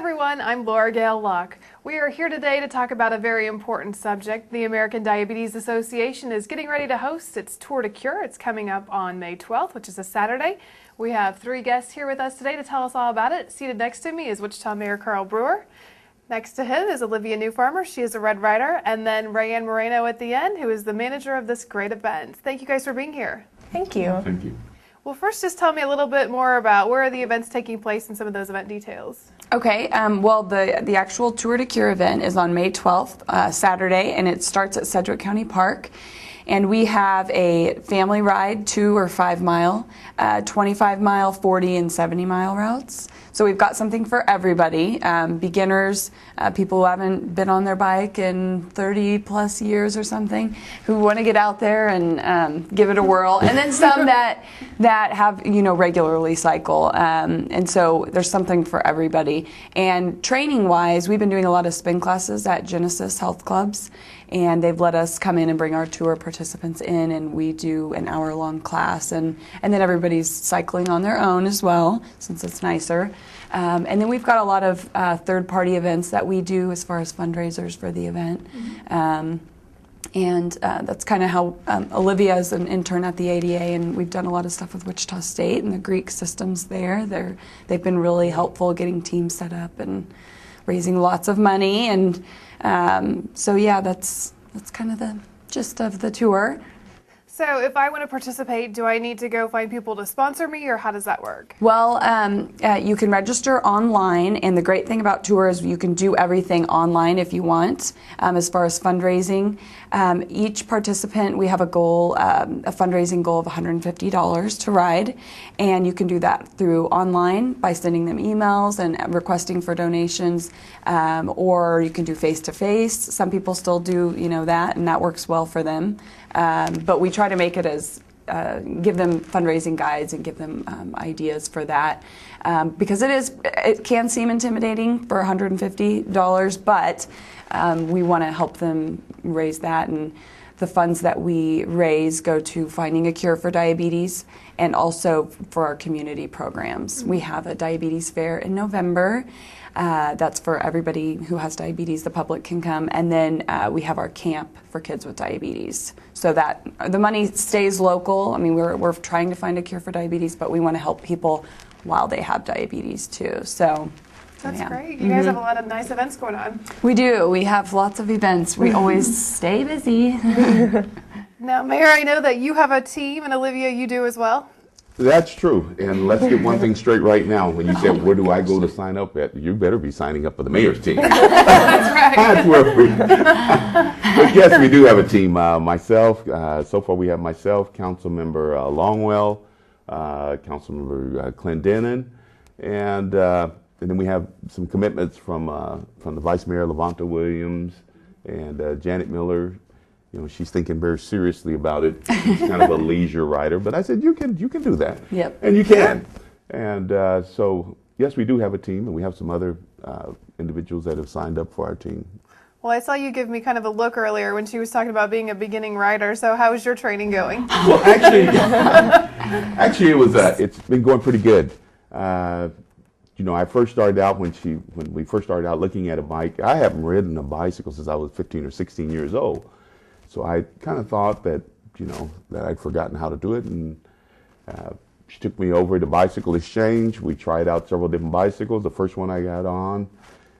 everyone, I'm Laura Gail Locke. We are here today to talk about a very important subject. The American Diabetes Association is getting ready to host its Tour de Cure. It's coming up on May 12th, which is a Saturday. We have three guests here with us today to tell us all about it. Seated next to me is Wichita Mayor Carl Brewer. Next to him is Olivia Newfarmer. She is a Red Ryder. And then Rayanne Moreno at the end, who is the manager of this great event. Thank you guys for being here. Thank you. Thank you. Well, first, just tell me a little bit more about where are the events taking place and some of those event details. Okay, well, the actual Tour de Cure event is on May 12th, Saturday, and it starts at Sedgwick County Park. And we have a family ride, 2 or 5 mile, 25 mile, 40 and 70 mile routes. So we've got something for everybody, beginners, people who haven't been on their bike in 30 plus years or something, who want to get out there and give it a whirl, and then some that have, regularly cycle. And so there's something for everybody. And training wise, we've been doing a lot of spin classes at Genesis Health Clubs, and they've let us come in and bring our tour participants in, and we do an hour-long class, and then everybody's cycling on their own as well, since it's nicer. And then we've got a lot of third-party events that we do as far as fundraisers for the event. And that's kind of how Olivia is an intern at the ADA, and we've done a lot of stuff with Wichita State and the Greek systems there. They've been really helpful getting teams set up and raising lots of money. And so yeah, that's kind of the gist of the tour. So if I want to participate, do I need to go find people to sponsor me, or how does that work? Well, you can register online, and the great thing about tour is you can do everything online if you want. As far as fundraising, each participant, we have a goal, a fundraising goal of $150 to ride, and you can do that through online by sending them emails and requesting for donations, or you can do face-to-face. Some people still do, that, and that works well for them. But we try to make it as give them fundraising guides and give them ideas for that, because it can seem intimidating for $150, but we want to help them raise that, and the funds that we raise go to finding a cure for diabetes and also for our community programs. We have a diabetes fair in November. That's for everybody who has diabetes. The public can come, and then we have our camp for kids with diabetes, so that the money stays local. I mean, we're trying to find a cure for diabetes, but we want to help people while they have diabeties too. So that's yeah. great. You guys have a lot of nice events going on. We do. We have lots of events. We always stay busy. Now, Mayor, I know that you have a team, and Olivia, you do as well. That's true. And let's get one thing straight right now. When you said, where do I go to sign up at? You better be signing up for the mayor's team. That's right. That's where but yes, we do have a team. Myself, so far we have myself, Councilmember Longwell, Councilmember Clendenin, and then we have some commitments from the Vice Mayor, Levanta Williams, and Janet Miller. She's thinking very seriously about it. She's kind of a leisure rider, but I said, you can do that. Yep. And you can. And so, yes, we do have a team, and we have some other individuals that have signed up for our team. Well, I saw you give me kind of a look earlier when she was talking about being a beginning rider. So how is your training going? Well, actually, it's been going pretty good. I first started out when we first started out looking at a bike. I haven't ridden a bicycle since I was 15 or 16 years old. So I kind of thought that, that I'd forgotten how to do it, and she took me over to Bicycle Exchange. We tried out several different bicycles. The first one I got on,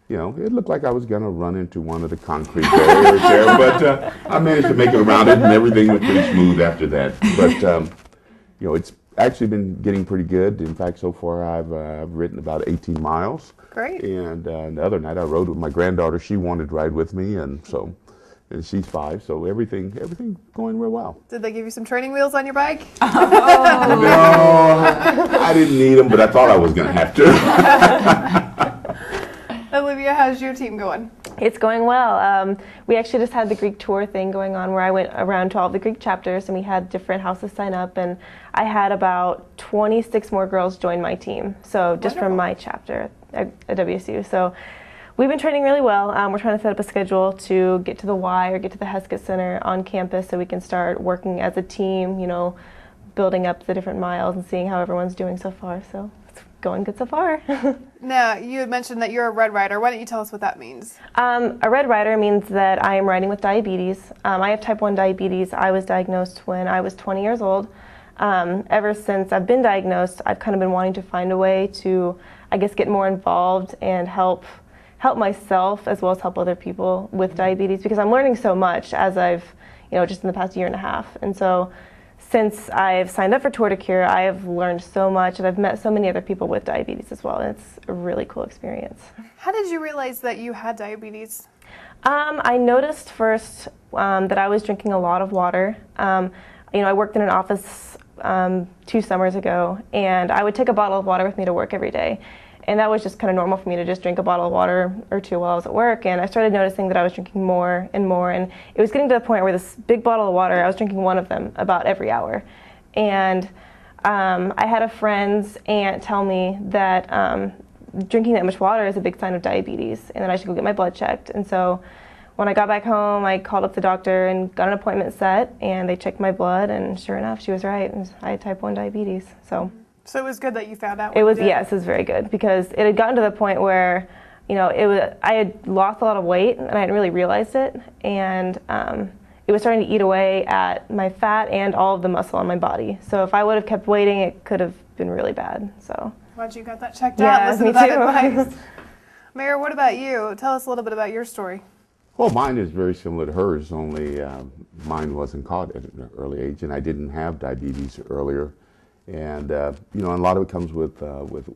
it looked like I was going to run into one of the concrete barriers there, but I managed to make it around it, and everything was pretty smooth after that. But, it's actually been getting pretty good. In fact, so far I've ridden about 18 miles. Great. And the other night I rode with my granddaughter. She wanted to ride with me, and she's 5, so everything going real well. Did they give you some training wheels on your bike? Oh. No, I didn't need them, but I thought I was going to have to. Olivia, how's your team going? It's going well. We actually just had the Greek tour thing going on where I went around to all of the Greek chapters, and we had different houses sign up, and I had about 26 more girls join my team, so just from my chapter at WSU. So we've been training really well. We're trying to set up a schedule to get to the Y or get to the Heskett Center on campus so we can start working as a team, building up the different miles and seeing how everyone's doing so far. So going good so far. Now, you had mentioned that you're a Red Ryder. Why don't you tell us what that means? A Red Ryder means that I am riding with diabetes. I have type 1 diabetes. I was diagnosed when I was 20 years old. Ever since I've been diagnosed, I've kind of been wanting to find a way to, I guess, get more involved and help myself as well as help other people with diabetes, because I'm learning so much as I've, just in the past year and a half. And so since I've signed up for Tour de Cure, I have learned so much, and I've met so many other people with diabetes as well, and it's a really cool experience. How did you realize that you had diabetes? I noticed first that I was drinking a lot of water. I worked in an office 2 summers ago, and I would take a bottle of water with me to work every day. And that was just kind of normal for me to just drink a bottle of water or 2 while I was at work. And I started noticing that I was drinking more and more. And it was getting to the point where this big bottle of water, I was drinking one of them about every hour. And I had a friend's aunt tell me that drinking that much water is a big sign of diabetes and that I should go get my blood checked. And so when I got back home, I called up the doctor and got an appointment set. And they checked my blood. And sure enough, she was right. I had type 1 diabetes. So it was good that you found out. Yes, it was very good, because it had gotten to the point where, I had lost a lot of weight and I hadn't really realized it, and it was starting to eat away at my fat and all of the muscle on my body. So if I would have kept waiting, it could have been really bad. So glad you got that checked yeah, out. Listen me to that too. advice. Mayor, what about you? Tell us a little bit about your story. Well, mine is very similar to hers, only mine wasn't caught at an early age, and I didn't have diabetes earlier. And a lot of it comes with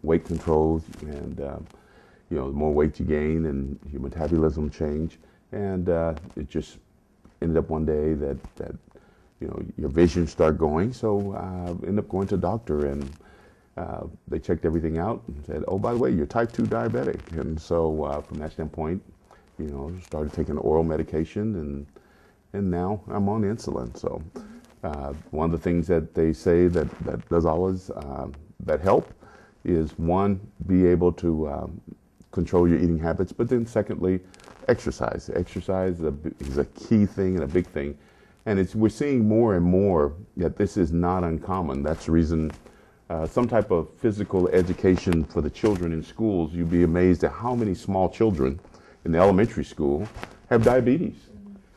weight control, and the more weight you gain and your metabolism change, and it just ended up one day that your vision started going. So I ended up going to a doctor, and they checked everything out and said, "Oh, by the way, you're type 2 diabetic." And so from that standpoint, started taking oral medication, and now I'm on insulin. So. One of the things that they say that does always that help is, one, be able to control your eating habits, but then secondly, exercise. Exercise is a key thing and a big thing, and we're seeing more and more that this is not uncommon. That's the reason some type of physical education for the children in schools. You'd be amazed at how many small children in the elementary school have diabetes,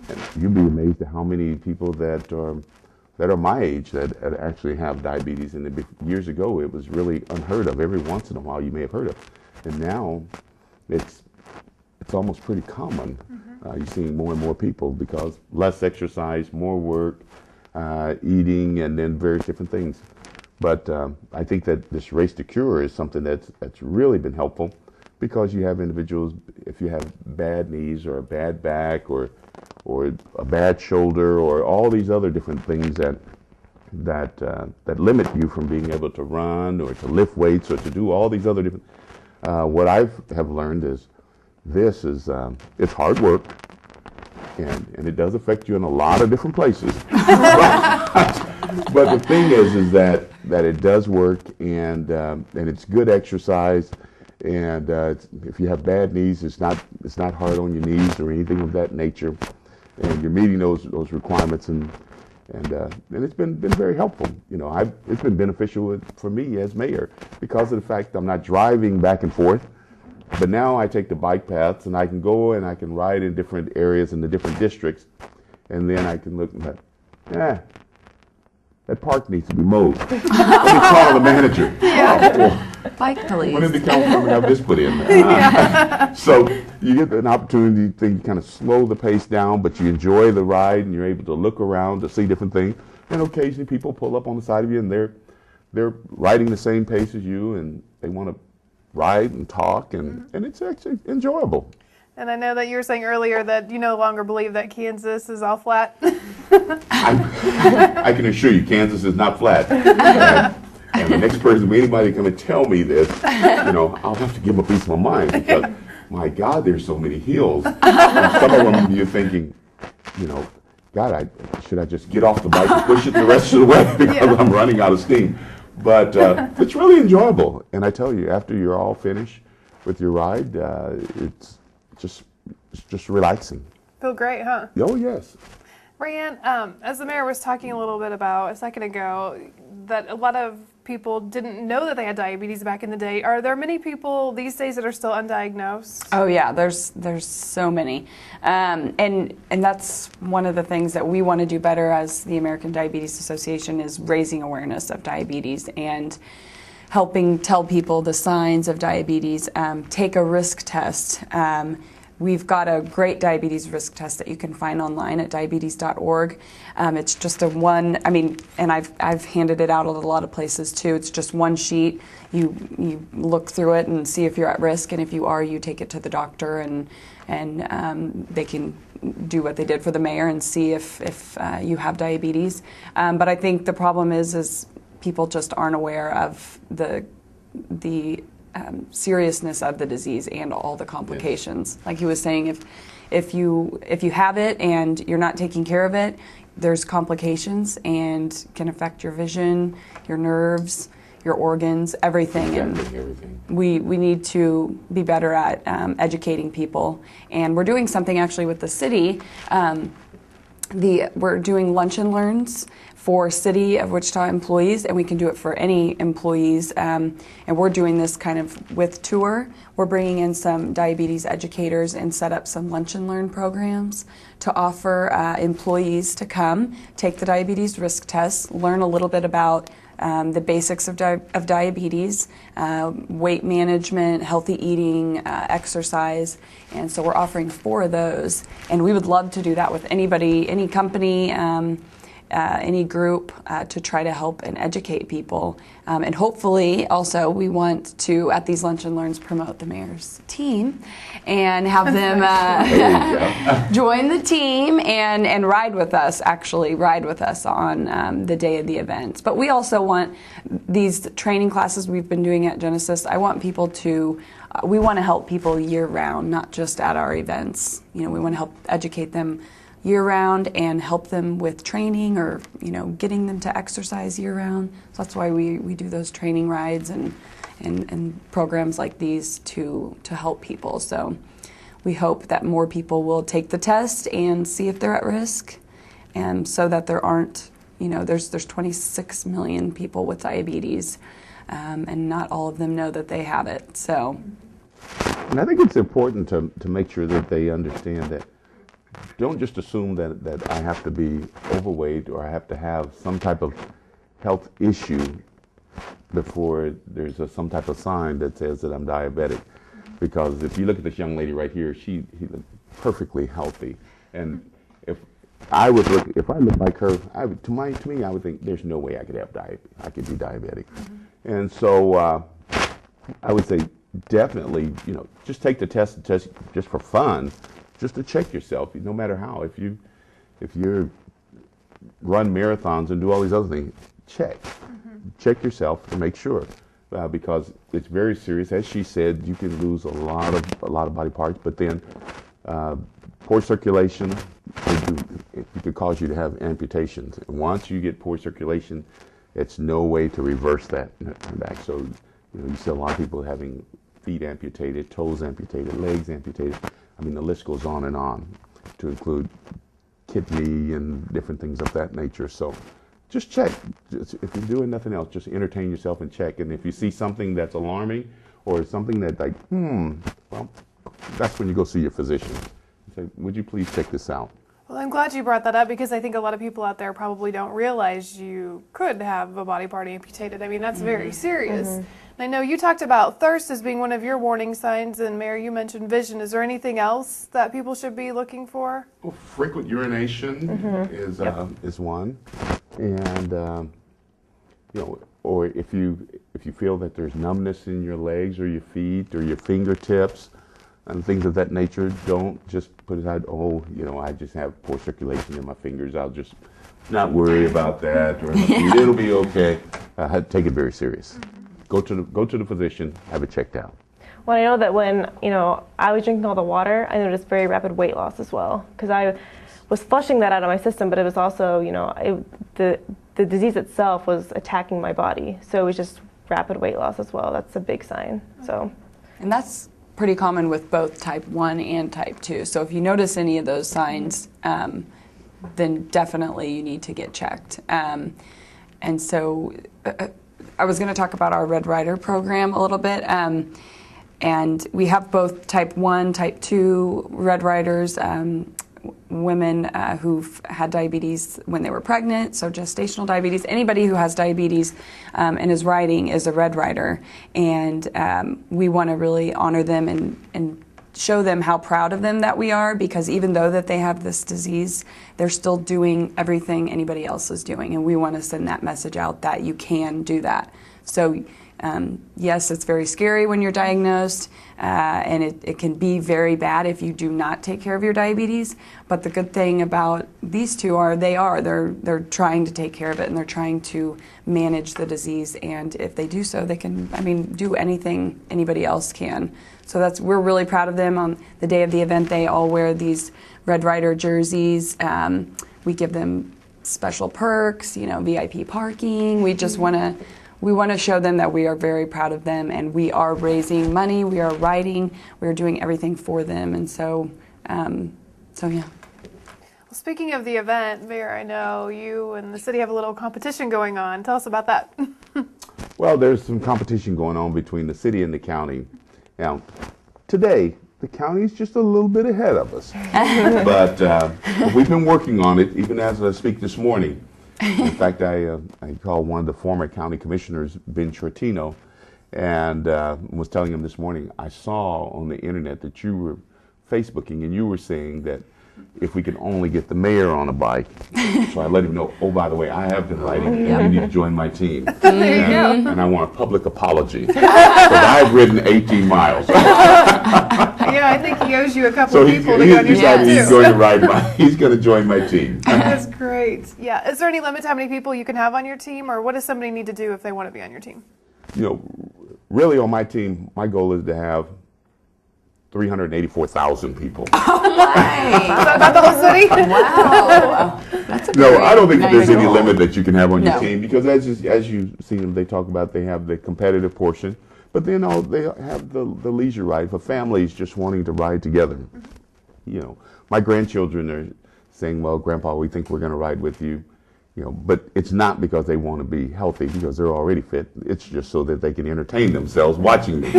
and you'd be amazed at how many people that are my age that actually have diabetes. And years ago, it was really unheard of. Every once in a while, you may have heard of. And now, it's almost pretty common. You're seeing more and more people because less exercise, more work, eating, and then various different things. But I think that this Race to Cure is something that's really been helpful, because you have individuals, if you have bad knees or a bad back or a bad shoulder or all these other different things that limit you from being able to run or to lift weights or to do all these other different. What I have learned is it's hard work, and it does affect you in a lot of different places. But the thing is that it does work, and it's good exercise. And if you have bad knees, it's not hard on your knees or anything of that nature, and you're meeting those requirements, and it's been very helpful. It's been beneficial for me as mayor because of the fact I'm not driving back and forth, but now I take the bike paths, and I can go and I can ride in different areas in the different districts, and then I can look and that park needs to be mowed. Let me call the manager. Yeah. Bike police. When did the council have this put in? So you get an opportunity to kind of slow the pace down, but you enjoy the ride, and you're able to look around to see different things. And occasionally people pull up on the side of you, and they're riding the same pace as you, and they want to ride and talk, and it's actually enjoyable. And I know that you were saying earlier that you no longer believe that Kansas is all flat. I can assure you, Kansas is not flat. And the next person, anybody come and tell me this, I'll have to give them a piece of my mind, because, my God, there's so many hills. And some of them you're thinking, God, should I just get off the bike and push it the rest of the way because I'm running out of steam. But it's really enjoyable. And I tell you, after you're all finished with your ride, it's just relaxing. Feel great, huh? Oh, yes. Rayanne, as the mayor was talking a little bit about a second ago, that a lot of people didn't know that they had diabetes back in the day. Are there many people these days that are still undiagnosed? Oh yeah, there's so many, and that's one of the things that we want to do better as the American Diabetes Association is raising awareness of diabetes and helping tell people the signs of diabetes. Take a risk test. We've got a great diabetes risk test that you can find online at diabetes.org. It's just and I've handed it out at a lot of places too. It's just one sheet. You look through it and see if you're at risk, and if you are, you take it to the doctor, and they can do what they did for the mayor and see if you have diabetes. But I think the problem is people just aren't aware of the seriousness of the disease and all the complications. Yes. Like he was saying, if you have it and you're not taking care of it, there's complications and can affect your vision, your nerves, your organs, everything. Everything. We need to be better at educating people, and we're doing something actually with the city. We're doing lunch and learns for City of Wichita employees, and we can do it for any employees. And we're doing this kind of with tour. We're bringing in some diabetes educators and set up some lunch and learn programs to offer employees to come, take the diabetes risk test, learn a little bit about the basics of diabetes, weight management, healthy eating, exercise, and so we're offering 4 of those. And we would love to do that with anybody, any company, any group to try to help and educate people. And hopefully also we want to, at these lunch and learns, promote the mayor's team and have them join the team and ride with us on the day of the event. But we also want these training classes we've been doing at Genesis, we want to help people year round, not just at our events. We want to help educate them year-round and help them with training or, getting them to exercise year-round. So that's why we do those training rides and programs like these to help people. So we hope that more people will take the test and see if they're at risk, and so that there aren't, there's 26 million people with diabetes, and not all of them know that they have it. So, and I think it's important to make sure that they understand that don't just assume that I have to be overweight or I have to have some type of health issue before there's some type of sign that says that I'm diabetic. Because if you look at this young lady right here, she looks perfectly healthy. And if I look like her, to me, I would think there's no way I could have I could be diabetic. Mm-hmm. And so I would say definitely, just take the test just for fun. Just to check yourself, no matter how. If you run marathons and do all these other things, check check yourself to make sure, because it's very serious. As she said, you can lose a lot of body parts, but then poor circulation it could cause you to have amputations. And once you get poor circulation, it's no way to reverse that back. So you see a lot of people having feet amputated, toes amputated, legs amputated. I mean, the list goes on to include kidney and different things of that nature. So just check. If you're doing nothing else, just entertain yourself and check. And if you see something that's alarming or something that well, that's when you go see your physician. Say, would you please check this out? Well, I'm glad you brought that up, because I think a lot of people out there probably don't realize you could have a body part amputated. I mean, that's very serious. And I know you talked about thirst as being one of your warning signs, and Mayor, you mentioned vision. Is there anything else that people should be looking for? Well, frequent urination is one, and or if you feel that there's numbness in your legs or your feet or your fingertips and things of that nature, don't just put aside, I just have poor circulation in my fingers, I'll just not worry about that, or it'll be okay. Take it very serious. Go to the physician, have it checked out. Well, I know that when I was drinking all the water, I noticed very rapid weight loss as well, because I was flushing that out of my system, but it was also the disease itself was attacking my body, so it was just rapid weight loss as well. That's a big sign. So, and that's pretty common with both type 1 and type 2. So if you notice any of those signs, then definitely you need to get checked. And so I was going to talk about our Red Ryder program a little bit. And we have both type 1, type 2 Red Ryders, women who've had diabetes when they were pregnant, so gestational diabetes. Anybody who has diabetes and is riding is a Red Ryder. And we want to really honor them and show them how proud of them that we are, because even though that they have this disease, they're still doing everything anybody else is doing. And we want to send that message out that you can do that. So yes, it's very scary when you're diagnosed, and it can be very bad if you do not take care of your diabetes. But the good thing about these two are they're trying to take care of it, and they're trying to manage the disease. And if they do so, they can, do anything anybody else can. So we're really proud of them. On the day of the event, they all wear these Red Ryder jerseys. We give them special perks, VIP parking. We just want to show them that we are very proud of them, and we are raising money, we are riding, we are doing everything for them. And so yeah. Well, speaking of the event, Mayor, I know you and the city have a little competition going on. Tell us about that. Well, there's some competition going on between the city and the county. Now, today, the county is just a little bit ahead of us. But we've been working on it, even as I speak this morning. In fact, I called one of the former county commissioners, Ben Shortino, and was telling him this morning, I saw on the internet that you were Facebooking and you were saying that if we could only get the mayor on a bike. So I let him know, oh, by the way, I have been riding and you need to join my team. There you go. And I want a public apology because I've ridden 18 miles. Yeah, I think he owes you a couple people to go on your decided team, he's too. going to ride he's going to join my team. That's great. Yeah. Is there any limit to how many people you can have on your team, or what does somebody need to do if they want to be on your team? Really on my team, my goal is to have 384,000 people. Oh my! Is that about the whole city? Wow. That's a No, I don't think nice there's any goal. limit that you can have on your No. team, because as you see them, they talk about they have the competitive portion, but then they have the leisure ride for families just wanting to ride together. My grandchildren are saying, well, Grandpa, we think we're going to ride with you. But it's not because they want to be healthy, because they're already fit. It's just so that they can entertain themselves watching me. So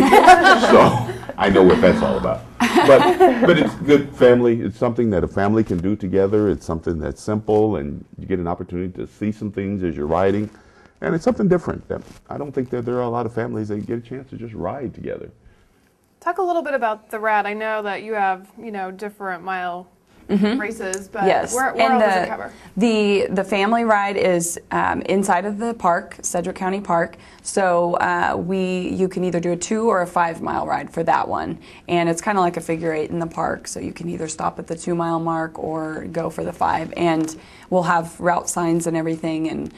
I know what that's all about. But it's good family. It's something that a family can do together. It's something that's simple, and you get an opportunity to see some things as you're riding. And it's something different. I don't think that there are a lot of families that get a chance to just ride together. Talk a little bit about the RAD. I know that you have, different mile races, but Yes. where And all does it cover? The family ride is inside of the park, Sedgwick County Park. So you can either do a 2 or a 5 mile ride for that one, and it's kind of like a figure 8 in the park. So you can either stop at the 2 mile mark or go for the 5. And we'll have route signs and everything, and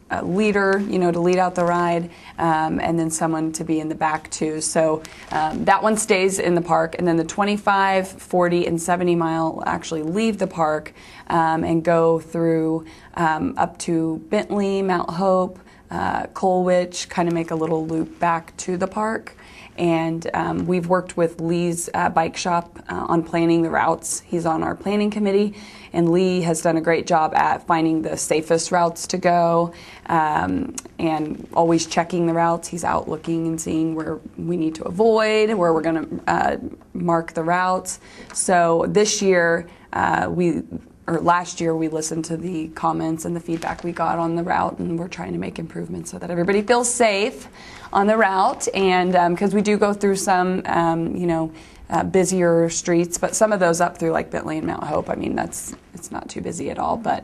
a leader, to lead out the ride, and then someone to be in the back too. So that one stays in the park, and then the 25, 40, and 70 mile actually leave the park and go through up to Bentley, Mount Hope, Colwich, kind of make a little loop back to the park. And we've worked with Lee's bike shop on planning the routes. He's on our planning committee, and Lee has done a great job at finding the safest routes to go and always checking the routes. He's out looking and seeing where we need to avoid, where we're going to mark the routes. So this year, last year, we listened to the comments and the feedback we got on the route, and we're trying to make improvements so that everybody feels safe on the route. And because we do go through some, busier streets, but some of those up through like Bentley and Mount Hope, it's not too busy at all, but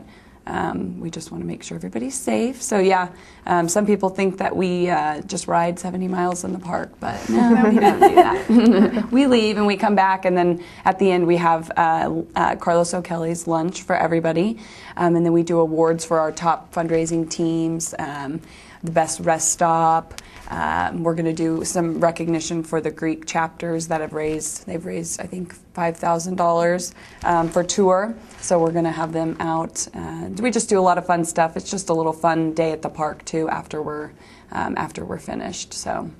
we just want to make sure everybody's safe. So yeah, some people think that we just ride 70 miles in the park, but no, we don't do that. We leave and we come back, and then at the end we have Carlos O'Kelly's lunch for everybody, and then we do awards for our top fundraising teams, the best rest stop. We're going to do some recognition for the Greek chapters that they've raised, I think, $5,000 for tour. So we're going to have them out. We just do a lot of fun stuff. It's just a little fun day at the park too after we're finished. So.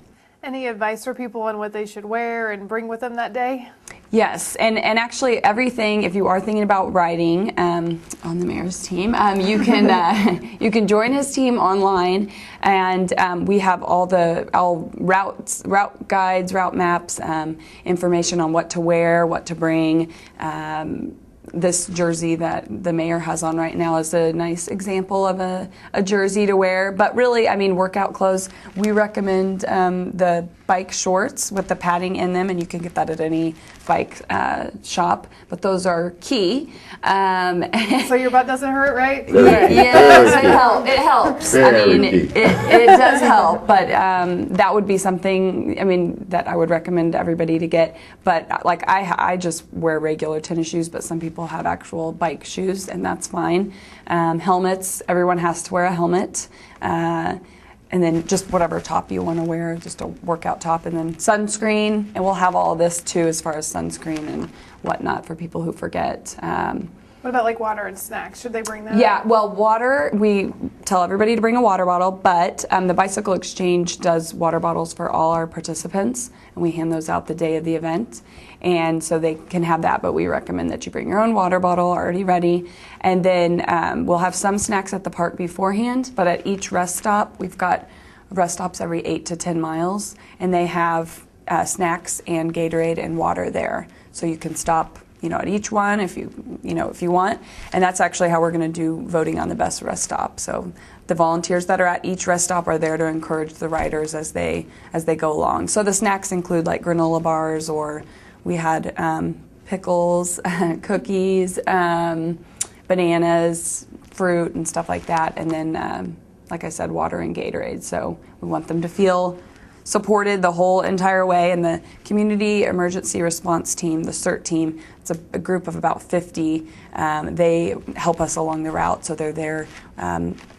Any advice for people on what they should wear and bring with them that day? Yes, and actually everything, if you are thinking about riding on the mayor's team, you can you can join his team online, and we have all routes, route guides, route maps, information on what to wear, what to bring. This jersey that the mayor has on right now is a nice example of a jersey to wear. But really, I mean, workout clothes, we recommend the bike shorts with the padding in them, and you can get that at any bike shop. But those are key. So your butt doesn't hurt, right? Yes, it helps. Very I mean, key. it does help, but that would be something, I mean, that I would recommend everybody to get. But like I just wear regular tennis shoes, but some people have actual bike shoes, and that's fine. Helmets, everyone has to wear a helmet. And then just whatever top you want to wear, just a workout top, and then sunscreen. And we'll have all this too as far as sunscreen and whatnot for people who forget. What about like water and snacks? Should they bring that? Yeah, well, water, we tell everybody to bring a water bottle, but the Bicycle Exchange does water bottles for all our participants, and we hand those out the day of the event. And so they can have that, but we recommend that you bring your own water bottle already ready. And then we'll have some snacks at the park beforehand, but at each rest stop, we've got rest stops every 8 to 10 miles, and they have snacks and Gatorade and water there. So you can stop, you know, at each one if you want. And that's actually how we're going to do voting on the best rest stop. So the volunteers that are at each rest stop are there to encourage the riders as they go along. So the snacks include like granola bars, or we had pickles, cookies, bananas, fruit, and stuff like that. And then, like I said, water and Gatorade. So we want them to feel supported the whole entire way. And the Community Emergency Response Team, the CERT team, it's a group of about 50. They help us along the route. So they're there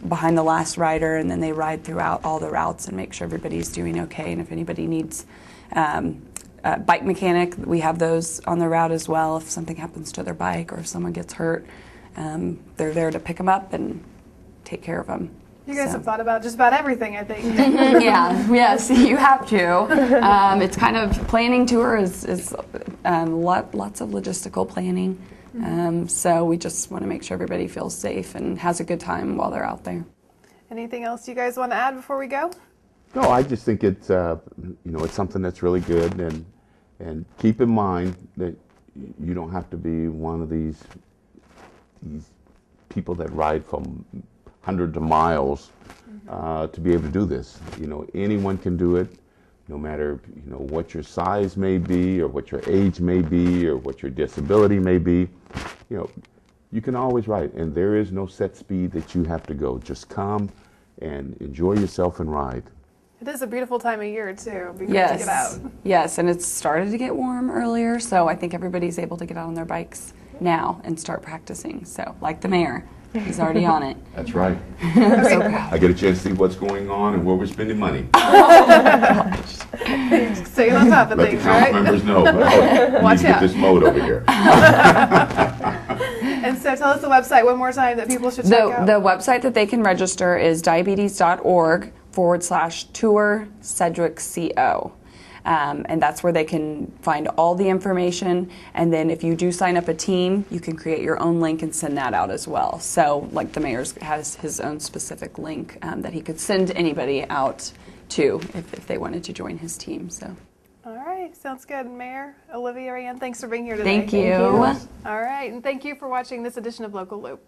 behind the last rider, and then they ride throughout all the routes and make sure everybody's doing okay. And if anybody needs bike mechanic, we have those on the route as well. If something happens to their bike or if someone gets hurt, they're there to pick them up and take care of them. You guys have thought about just about everything, I think. Yes, you have to. It's kind of, planning tour is lots of logistical planning. So we just want to make sure everybody feels safe and has a good time while they're out there. Anything else you guys want to add before we go? No, I just think it's it's something that's really good, and keep in mind that you don't have to be one of these people that ride from hundreds of miles to be able to do this. You know, anyone can do it, no matter what your size may be, or what your age may be, or what your disability may be. You know, you can always ride, and there is no set speed that you have to go. Just come and enjoy yourself and ride. It is a beautiful time of year too. Be great to get out. Yes, and it's started to get warm earlier, so I think everybody's able to get out on their bikes now and start practicing. So, like the mayor, he's already on it. That's right. So proud. I get a chance to see what's going on and where we're spending money. Staying on top of Let the things, council right? members know. But, we Watch need to get out. this mode over here. And so tell us the website one more time that people should check out. The website that they can register is diabetes.org/tour Sedgwick CO. And that's where they can find all the information. And then if you do sign up a team, you can create your own link and send that out as well. So like the mayor's has his own specific link that he could send anybody out to if they wanted to join his team. So. All right, sounds good. Mayor Olivia Rand, thanks for being here today. Thank you. All right, and thank you for watching this edition of Local Loop.